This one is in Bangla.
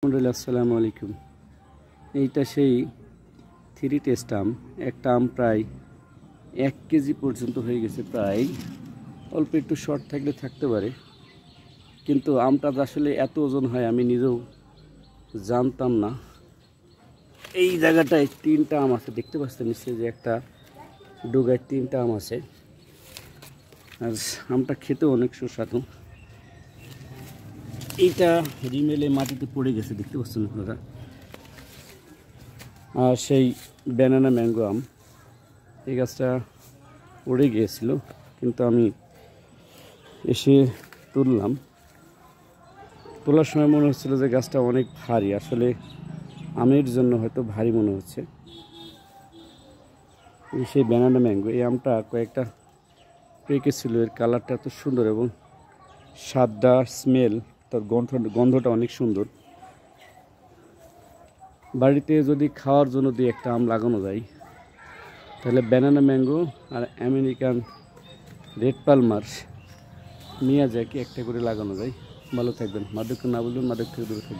আসসালামু আলাইকুম। এইটা সেই থ্রি টেস্ট আম। একটা আম প্রায় 1 কেজি পর্যন্ত হয়ে গেছে। প্রায় অল্প একটু শর্ট থাকলে থাকতে পারে, কিন্তু আমটা আসলে এত ওজন হয় আমি নিজেও জানতাম না। এই জায়গাটায় 3টা আম আছে, দেখতে পাচ্ছেন নিশ্চয়ই যে একটা ডোগায় 3টা আম আছে। আর আমটা খেতেও অনেক সুস্বাদু। এইটা রিমেলে মাটিতে পড়ে গেছে, দেখতে পাচ্ছেন আপনারা। আর সেই ব্যানানা ম্যাঙ্গো আম, এই গাছটা পড়ে গিয়েছিল, কিন্তু আমি এসে তুললাম। তোলার সময় মনে হচ্ছিল যে গাছটা অনেক ভারী, আসলে আমের জন্য হয়তো ভারী মনে হচ্ছে। সেই ব্যানানা ম্যাঙ্গো, এই আমটা কয়েকটা পেকেছিল। এর কালারটা এত সুন্দর এবং স্বাদটা, স্মেল, তার গন্ধটা অনেক সুন্দর। বাড়িতে যদি খাওয়ার জন্য দিয়ে একটা আম লাগানো যায়, তাহলে ব্যানানা ম্যাঙ্গো আর আমেরিকান রেড পালমার মিয়াজাকি একটা করে লাগানো যায়। ভালো থাকবেন। মাদক না বলবেন, মাদক থেকে দূরে থাকবেন।